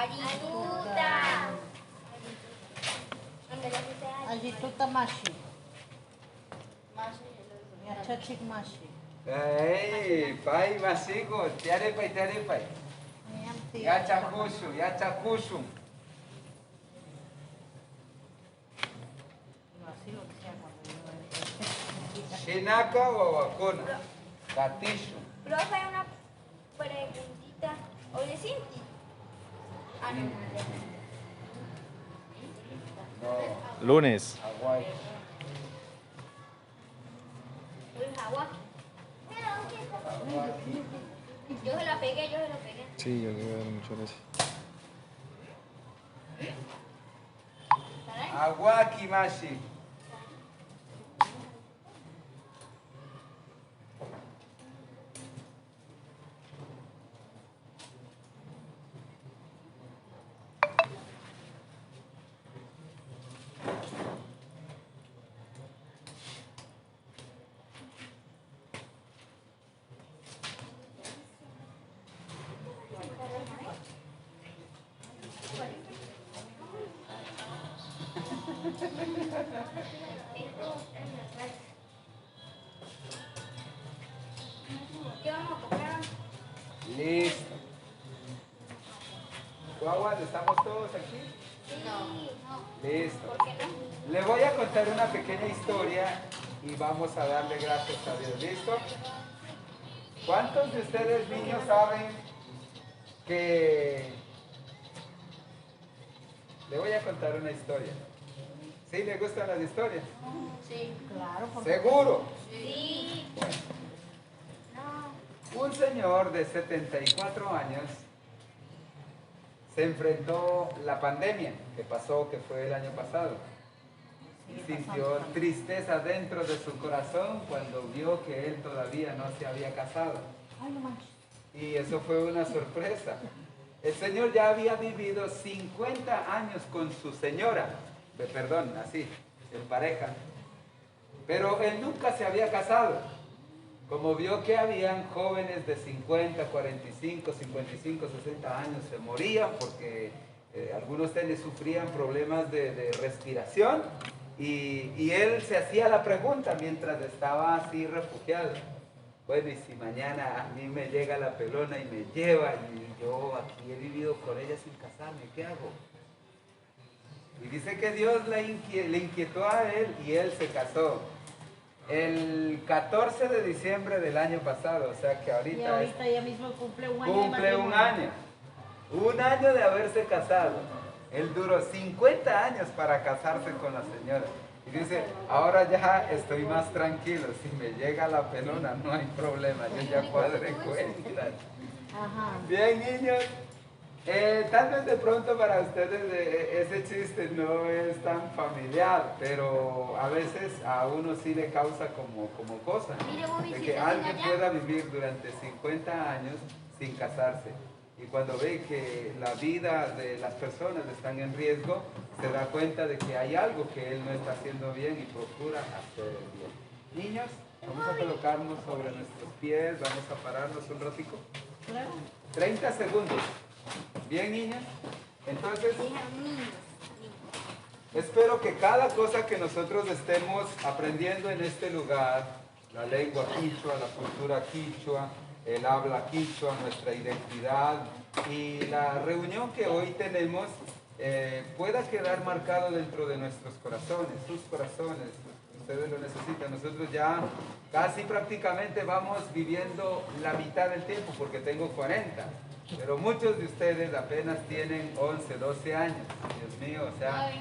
Arituta. Arituta mashi. Chachik mashi. Hey, pai masigo, tiarepai. Yachakushu. Shinaka o Wakona. Gatisho. Profe, una preguntita. Oye, Cinti. No. Lunes. Hawaii. Yo se la pegué. Sí, yo le voy a dar muchas gracias. Aguakimashi. ¿Qué vamos a comprar? Listo. Guaguas, ¿estamos todos aquí? No. Listo. ¿Por qué no? Le voy a contar una pequeña historia y vamos a darle gracias a Dios. ¿Listo? ¿Cuántos de ustedes, niños, saben que... Le voy a contar una historia? ¿Sí le gustan las historias? Sí. Claro, porque ¿Seguro? Sí. No. Un señor de 74 años se enfrentó la pandemia que pasó, que fue el año pasado. Y sintió tristeza dentro de su corazón cuando vio que él todavía no se había casado. Ay, no manches. Y eso fue una sorpresa. El señor ya había vivido 50 años con su señora, así, en pareja. Pero él nunca se había casado. Como vio que habían jóvenes de 50, 45, 55, 60 años se morían porque algunos de ellos sufrían problemas de respiración y él se hacía la pregunta mientras estaba así refugiado. Bueno, y si mañana a mí me llega la pelona y me lleva y yo aquí he vivido con ella sin casarme, ¿qué hago? Y dice que Dios le inquietó a él y él se casó. El 14 de diciembre del año pasado, o sea que Y ahorita ahorita ya mismo cumple un año. cumple un año. Un año de haberse casado. Él duró 50 años para casarse con la señora. Y dice, ahora ya estoy más tranquilo. Si me llega la pelona, no hay problema. Yo ya cuadré cuentas. Ajá. Bien, niños. Tal vez de pronto para ustedes ese chiste no es tan familiar, pero a veces a uno sí le causa como cosa. De que alguien pueda vivir durante 50 años sin casarse. Y cuando ve que la vida de las personas están en riesgo, se da cuenta de que hay algo que él no está haciendo bien y procura hacer bien. Niños, vamos a colocarnos sobre nuestros pies, vamos a pararnos un ratico. Claro. 30 segundos. Bien, niñas. Entonces, espero que cada cosa que nosotros estemos aprendiendo en este lugar, la lengua quichua, la cultura quichua, el habla quichua, nuestra identidad y la reunión que hoy tenemos pueda quedar marcado dentro de nuestros corazones, sus corazones. Ustedes lo necesitan. Nosotros ya casi prácticamente vamos viviendo la mitad del tiempo porque tengo 40. Pero muchos de ustedes apenas tienen 11, 12 años. Dios mío, o sea,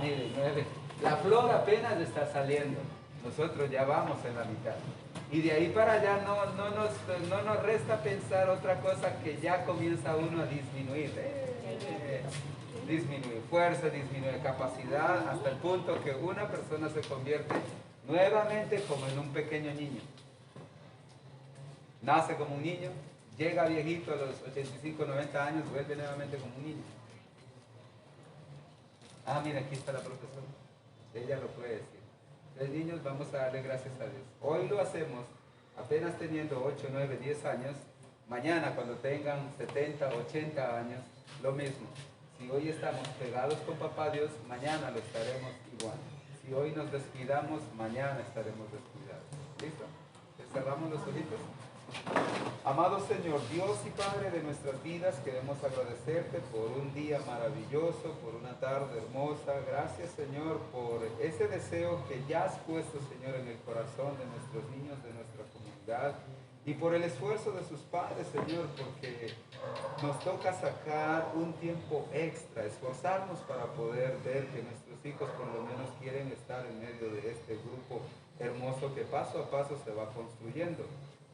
miren, 9. La flor apenas está saliendo. Nosotros ya vamos en la mitad. Y de ahí para allá no nos resta pensar otra cosa que ya comienza uno a disminuir. Disminuye fuerza, disminuye capacidad, hasta el punto que una persona se convierte nuevamente como en un pequeño niño. Nace como un niño, llega viejito a los 85, 90 años, vuelve nuevamente como un niño. Mira, aquí está la profesora. Ella lo puede decir. Entonces, niños, vamos a darle gracias a Dios. Hoy lo hacemos apenas teniendo 8, 9, 10 años. Mañana, cuando tengan 70, 80 años, lo mismo. Si hoy estamos pegados con Papá Dios, mañana lo estaremos igual. Si hoy nos descuidamos, mañana estaremos descuidados. ¿Listo? Cerramos los ojitos. Amado Señor, Dios y Padre de nuestras vidas, queremos agradecerte por un día maravilloso, por una tarde hermosa. Gracias, Señor, por ese deseo que ya has puesto, Señor, en el corazón de nuestros niños, de nuestra comunidad, y por el esfuerzo de sus padres, Señor, porque nos toca sacar un tiempo extra, esforzarnos para poder ver que nuestros hijos por lo menos quieren estar en medio de este grupo hermoso que paso a paso se va construyendo.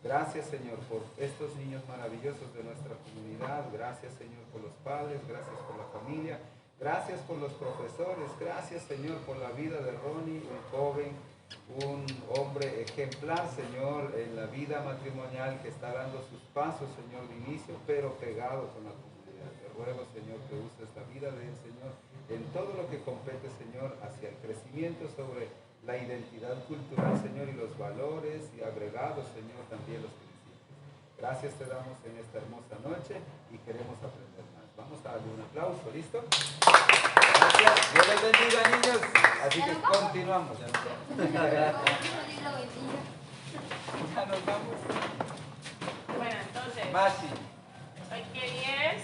Gracias, Señor, por estos niños maravillosos de nuestra comunidad. Gracias, Señor, por los padres. Gracias por la familia. Gracias por los profesores. Gracias, Señor, por la vida de Ronnie, un joven, un hombre ejemplar, Señor, en la vida matrimonial que está dando sus pasos, Señor, de inicio, pero pegado con la comunidad. Te ruego, Señor, que uses la vida de él, Señor, en todo lo que compete, Señor, hacia el crecimiento sobre la identidad cultural, Señor, y los valores y agregados, Señor, también los principios. Gracias te damos en esta hermosa noche y queremos aprender más. Vamos a darle un aplauso, ¿listo? Gracias. Dios les bendiga, niños. Así que continuamos. Ya nos vamos. Bueno, entonces, Mashi. ¿hoy qué día es?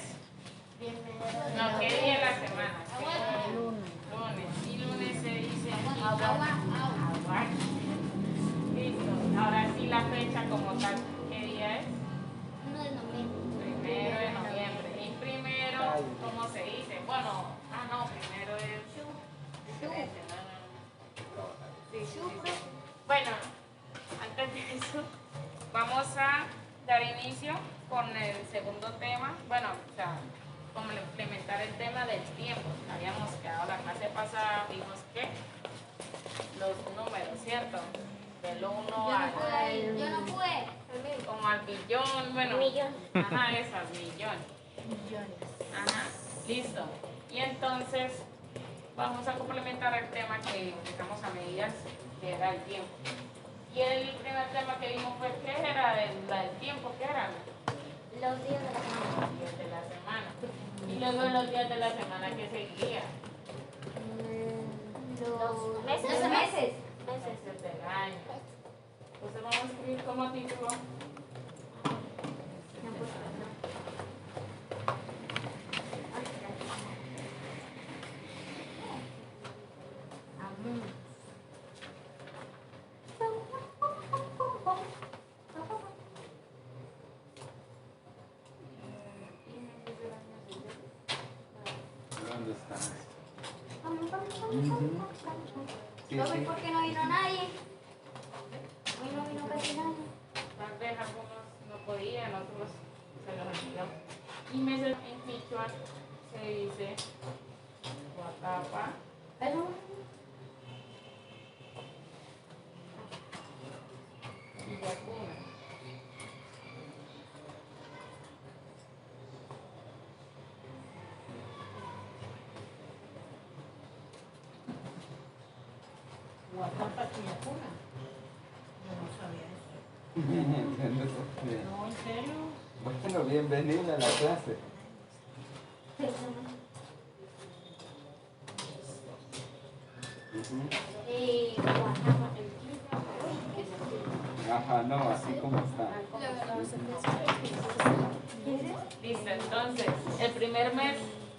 No, ¿qué día es la semana? Lunes. Y lunes se dice agua. Listo. Ahora sí la fecha como tal, ¿qué día es? 1 de noviembre. 1 de noviembre. Y primero, ¿cómo se dice? Bueno, primero es... Sí. Bueno, antes de eso, vamos a dar inicio con el segundo tema. Bueno, o sea, como implementar el tema del tiempo. Habíamos quedado la clase pasada, vimos que los números, ¿cierto? Del 1 al... Yo no pude. Como al billón, bueno. Millón. Ajá, esas, millón. Ajá, listo. Y entonces vamos a complementar el tema que empezamos a medida que era el tiempo. Y el primer tema que vimos fue, ¿qué era el tiempo? ¿Qué eran? Los días de la semana. Los días de la semana. Y luego los días de la semana que seguía. Los meses. Meses del año. Entonces vamos a escribir como título. ¿Dónde están? Sí, ¿Sabes sí. por qué no vino nadie? Hoy no vino casi nadie. Tal vez algunos no podían, otros se los olvidó. Y meses en quichua se dice Guatapa. Y Yacuna. Guatapa, Quillapuna. Yo no sabía eso. No, ¿en serio? Bueno, bienvenida a la clase. Ajá, no, así como está. Listo, entonces, ¿el primer mes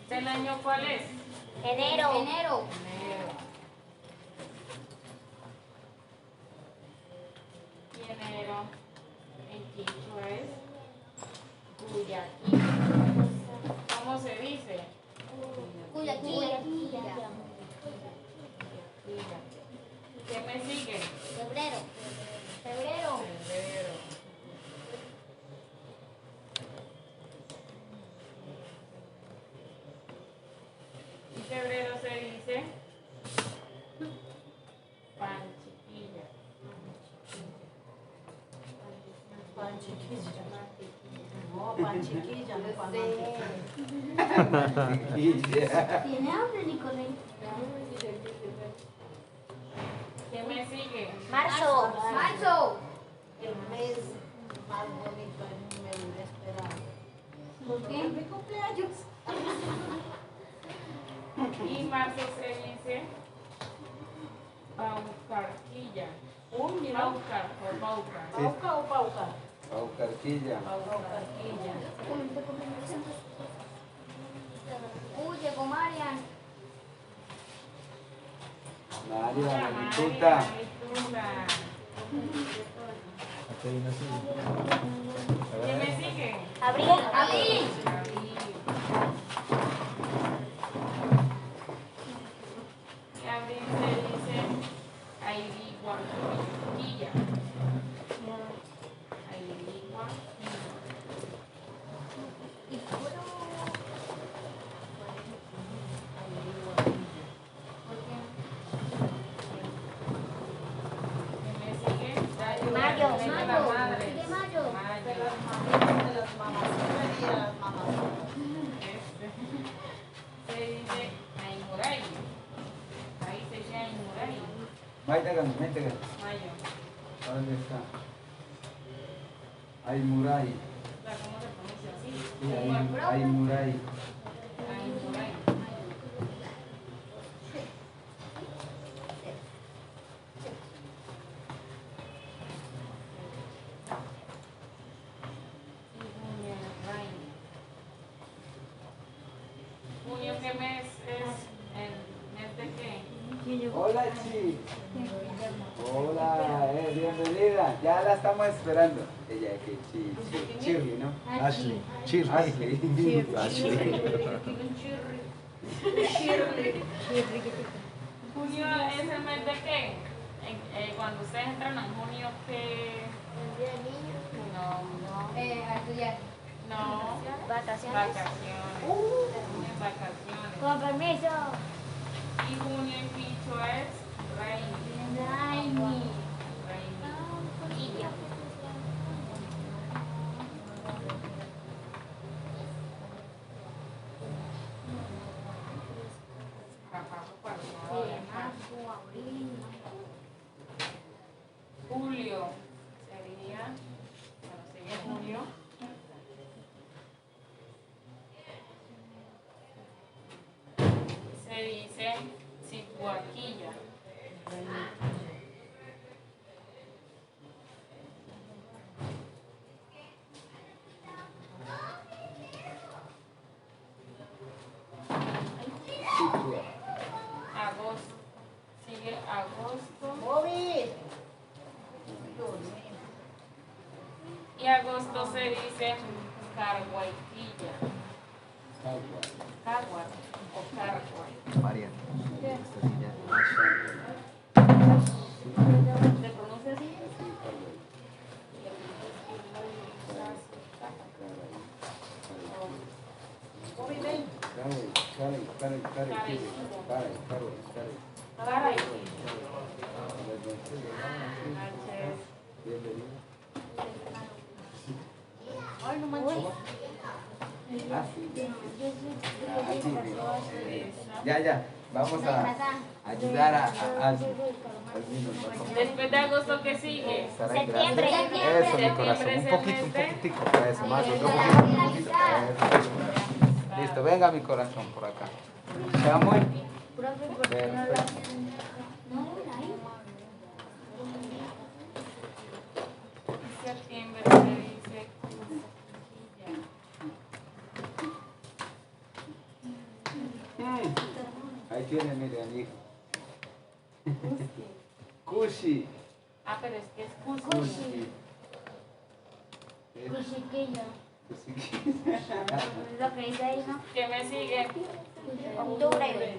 del año cuál es? Enero. Enero. Y enero en quichua es Guyaquil. ¿Cómo se dice? Guyaquil. ¿Qué me sigue? Febrero. Febrero. Y febrero se dice Panchiquilla. Pan chiquilla. No, pan chiquilla, no pan mantequilla. Chiquilla. ¿Tiene hambre, Nicolás? ¿Qué me sigue? Marzo. El mes más bonito es un mes inesperado. ¿Por qué? Mi cumpleaños. marzo se dice Paucarquilla. Mira. Paucar o Paucar. ¿Pauca o pauca? Paucarquilla. Paucarquilla. Uy, llegó Marian. María, María, Marituta. Marituta. Aquí hay una silla. ¿Quién me sigue? Abril. Abril. Y abril se dice Airiguaquilla. Airiguaquilla. ¿Quién me sigue? Mayo. De las Mayo. madres. De mayo. De las mamás. Y de las mamás. Se dice Aymuray. Ahí se dice Aymuray. Maitagan. Mayo. ¿Dónde está? Aymuray. ¿Cómo se pronuncia así? Sí, Aymuray. Aymuray. Junio, ¿qué mes es? ¿El mes de qué? Hola, Chi. Hola, bienvenida. Ya la estamos esperando. Ella es que Chirri, ¿no? Ashley. Chirri. Ashley. Junio es el mes de qué? Cuando ustedes entran en junio, ¿qué? No, A estudiar. no. Vacaciones. Vacaciones. Junio es vacaciones. Con permiso. Y junio en Quicho es Raimi. Raimi. Raimi. Quilla. Julio sería, bueno, sigue junio. Se dice Cihuaquilla. Agosto. Sigue agosto. Bobby. Y agosto se dice Carguayquilla. Carguay o Carguay. Marian. Esta silla. ¿Se pronuncia así? Bobby, ven. Caray. Ay, no manches. Ya. Vamos a ayudar a Después de agosto, ¿qué sigue? Septiembre. Eso, mi corazón. Un poquitico. Eso, más, otro poquito. Eso. Listo, venga mi corazón por acá. ¿Está muy? Perfecto. Septiembre se dice Ahí tiene, mire, amigo. Cushi. Ah, pero es que es Cusco. Cushi. Cuchiquillo. Cushi. Lo que dice ahí, ¿no? ¿Qué me sigue? Octubre.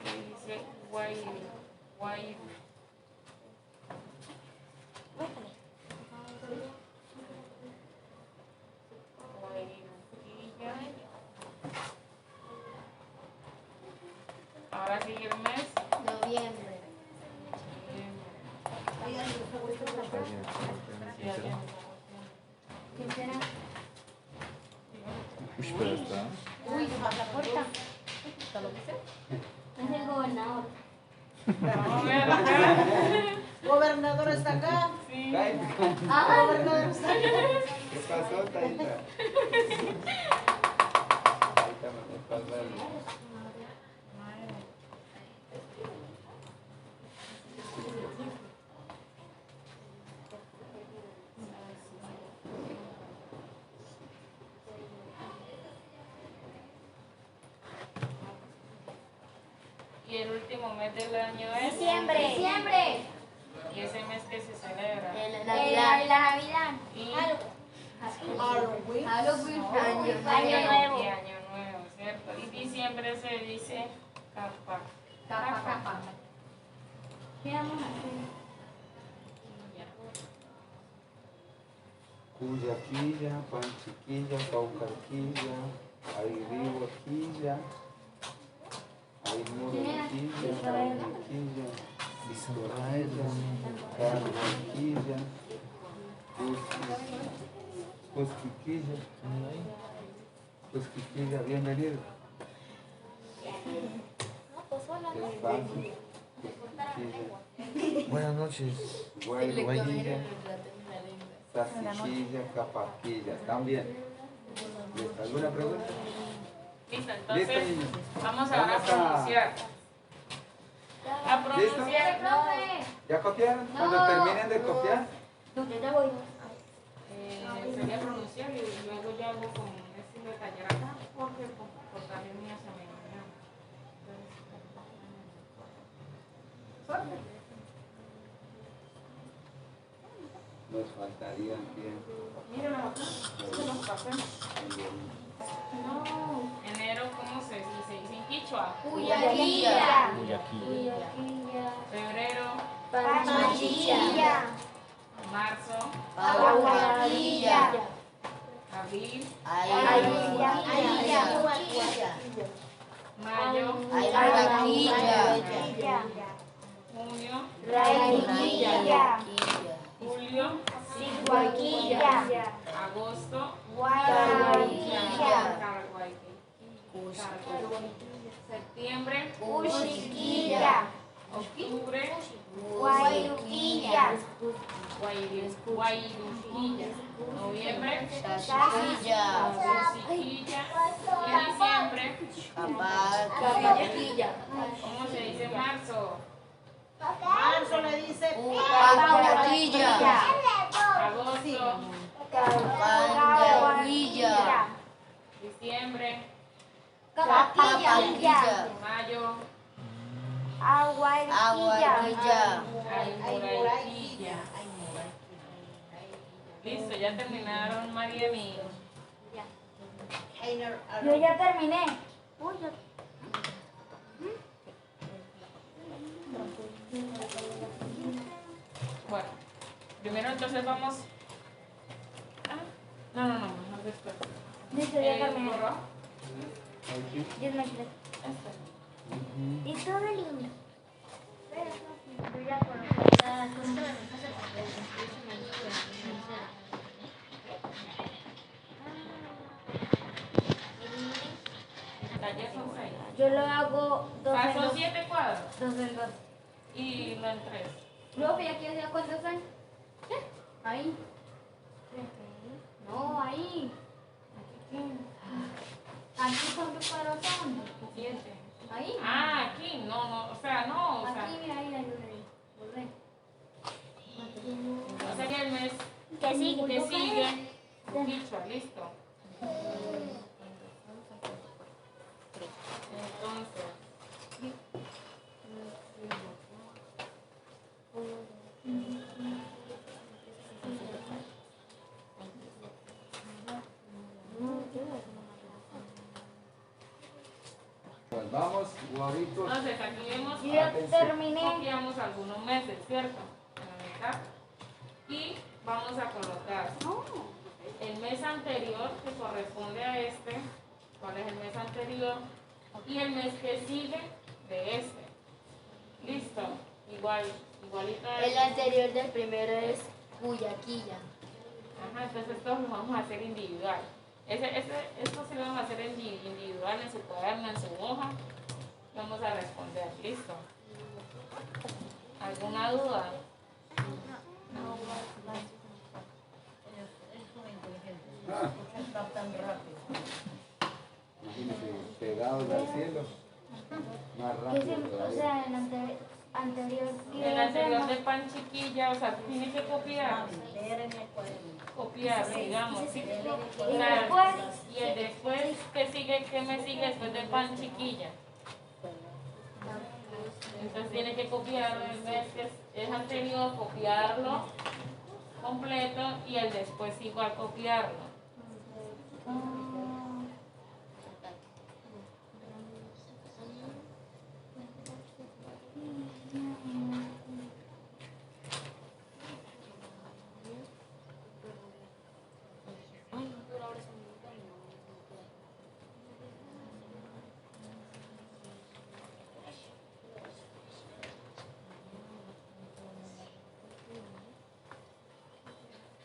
Se dice Guayru. Guayru. Guayrujilla. Ahora sigue el mes. Noviembre. ¿Quién será? Uy, pero está. Uy, la puerta. Es el gobernador. No, ¿verdad? Gobernador está acá. Sí. ¿Qué pasó, Taita? Taita me pasa algo. Y el último mes del año es Diciembre. Diciembre. y ese mes que se celebra. La Navidad. Y Halloween. Halloween. Año Año Nuevo. Y Año Nuevo, ¿cierto? Y diciembre se dice capa. Capa. ¿Qué vamos a hacer? Cuyaquilla, Panchiquilla, Paucarquilla, Airihuaquilla, Aimuraquilla, Aimiquilla, Visoraya, Carraquilla, Cusquiquilla, bienvenido. Despacio. Cusquiquilla, Buenas noches. Guayrilla, Saciquilla, Capaquilla. ¿Están bien? ¿Listo? ¿Alguna pregunta? Listo, Listo, entonces niños. vamos ahora a pronunciar. A pronunciar. Profe. ¿Ya copiaron? Cuando terminen de copiar, Yo ya voy. Sería pronunciar y luego yo hago con un estilo de taller acá porque por taller mío se me olvidó. nos faltaría tiempo. Miren acá, se los pasé. Enero, ¿cómo se dice? Dice en quichua. Cuyaquilla. Guayaquil. Febrero, Panchilla. marzo, Aguaquilla. abril, mayo, junio, julio, agosto, septiembre, octubre, Guayruquilla, noviembre, Siquilla, y diciembre, ¿cómo se dice marzo? Marzo le dice Agosto, diciembre, mayo, Aymurayquilla. Listo, ya terminaron, María y Yo ya terminé. bueno, primero entonces vamos. No, mejor después. Listo, ya terminé. Borró. Aquí. Dios me quiere. Y todo lindo. Yo ya Taller son 6. Yo lo hago dos en Son dos. 7 cuadros Dos en dos. y lo en 3. Profe, ¿y aquí hacia cuántos son? Ahí. No, ahí. Aquí cuántos cuadros son. 7. Ahí. Ah, aquí, no, o sea, Aquí, mira, ahí, volvé. o sea que el mes ¿Qué sigue? que sigue, quichua, listo. Entonces, Pues vamos, guavitos. entonces aquí vemos Yo ya terminé. copiamos algunos meses, ¿cierto? En la mitad. Y vamos a colocar el mes anterior que corresponde a este, cuál es el mes anterior, y el mes que sigue de este. Listo, igualito a El este. anterior del primero es Guyaquilla. Ajá, entonces estos los vamos a hacer individual. Esto sí lo vamos a hacer individual en su cuaderno, en su hoja. Vamos a responder, listo. ¿Alguna duda? No. Llegados al cielo. Más Que rápido siempre, o todavía. sea, en anterior que El anterior de vemos, pan chiquilla, o sea, tiene que copiar. Copiar, digamos, ¿sí? O y sea, después, y el después, ¿qué sigue? ¿Qué me sigue después de pan chiquilla? Entonces tiene que copiar el mes que es anterior, copiarlo completo y el después igual copiarlo.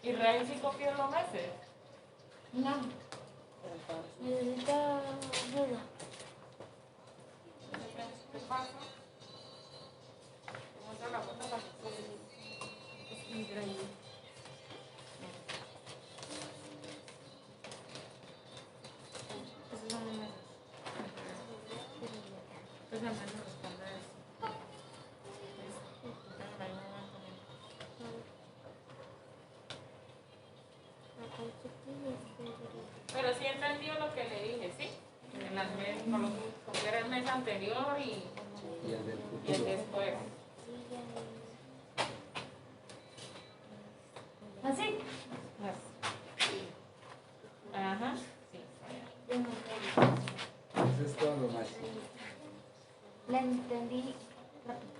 ¿Y Rey sí copió los meses? no, necesita ayuda. ¿Qué pasa? ¿Cómo está la cosa? Es increíble. Esos son los meses. Pues nada más me responde eso. Pero sí entendió lo que le dije, ¿sí? En las meses, copiar el mes anterior Y el del y el futuro. después. ¿Así? Ajá. Sí. Eso es todo, macho. La entendí rápido.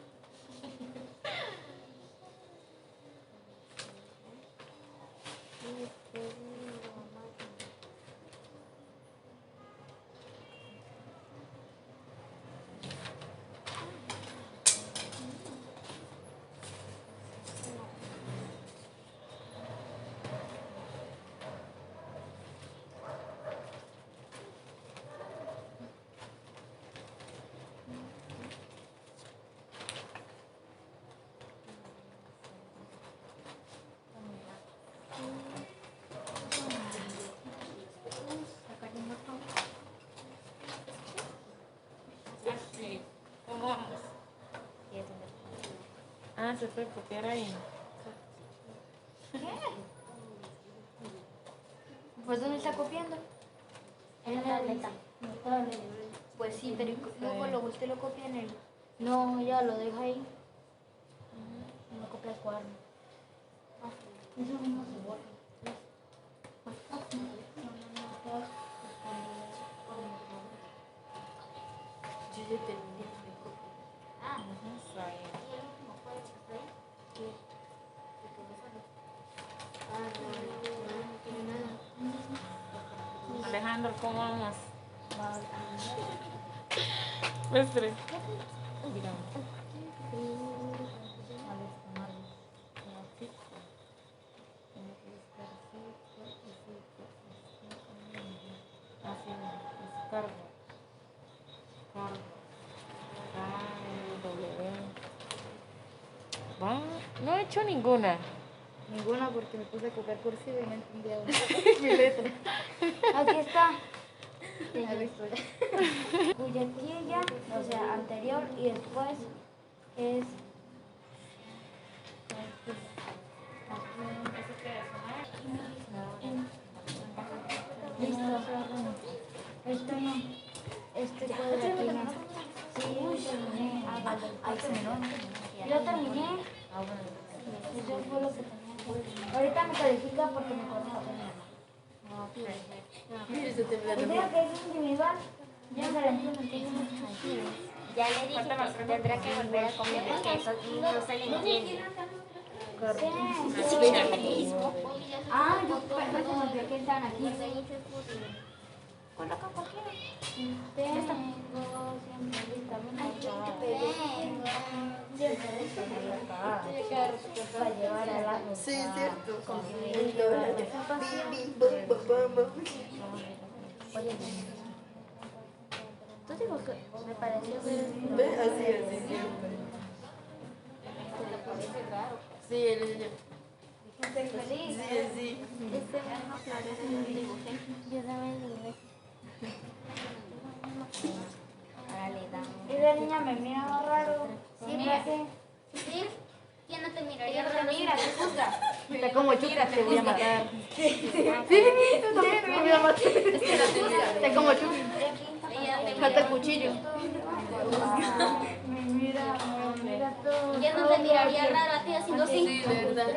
Así. ¿Cómo vamos? Ah, se puede copiar ahí. ¿Pues dónde está copiando? En la tableta. Pues sí, pero luego usted lo copia en el... No, ya lo deja ahí. No copia el cuaderno. Eso mismo se borra. Yo ya terminé de copiar. Está bien. Alejandro, ¿cómo vamos? Mestre. Así, cargo. No he hecho ninguna. Ninguna porque me puse a copiar cursiva y no entendía mi letra. Aquí está. Cuyatilla, o sea, anterior y después es... Listo. Esto no. Este cuadratino. Sí, terminé. Hágalo. Yo terminé. Eso fue lo que tenía que hacer. Ahorita me califica porque me conoce. El día que es individual, ya se la entiendo. Ya le dije que tendrá que volver a comer porque eso no se le entiende. Ah, yo pensé que están aquí. Coloca cualquiera. Tengo siempre lista. Para llevar a la... Sí, es cierto. Tú digo que me pareció ver... Ve, así, siempre. Sí, Estoy feliz. sí. Este mismo florece en el dibujé. Yo también dibujé. Ahora le damos. Y la niña me mira raro. Sí, Mira que. ¿Sí? ¿Quién no te miraría Ella no te raro? mira, te juzga. Está como chuca, te voy a matar. Está como chuca. Ella te Falta el mira. cuchillo. Me mira todo. ¿Quién no te miraría raro a ti haciendo así? Sí, verdad.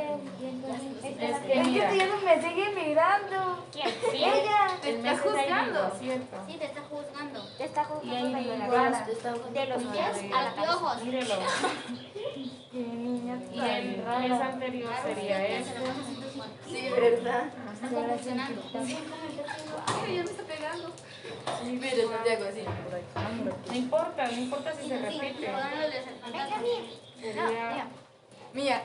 Es que ella me sigue mirando. ¿Quién? Sí. Ella. Te está juzgando. ¿Cierto? Sí, te está juzgando. Te está juzgando de la De los pies a los piojos. Mírelo. Qué niña Y el mes anterior sería esto. Sí, verdad. Está convulsionando. Sí, mire, Santiago, así. No importa si se repite. Sería Mía.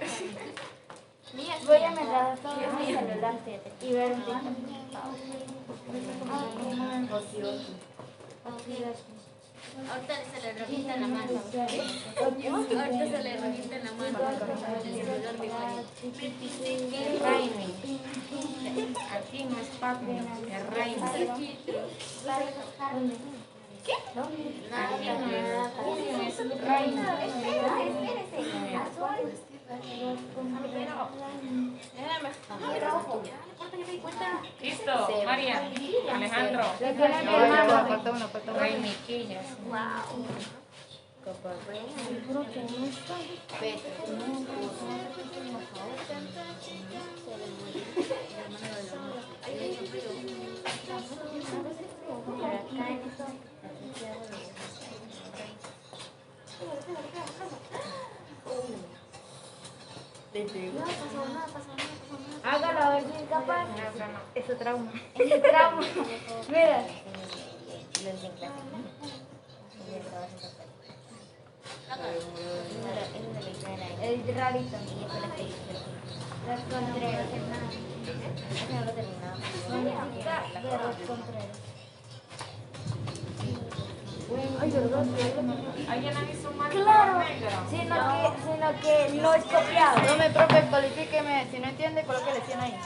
Voy a meter todo en mi celular y ver un TikTok. Ahorita se le revienta la mano. Ahorita se le revienta la mano. Raimi. Aquí no es Paco, es Raimi. Aquí no es Raimi. Listo, María, Alejandro. Falta uno. Raimi Quillas. Hágalo a ver si es capaz. Eso trauma. Ese trauma. Mira. El rarito. Los Contreras. De los Contreras. ¿Alguien ha visto un mar Claro, negro? sino que no es copiado. No me, profe, cualifíqueme. Si no entiende, colóquele 100 ahí.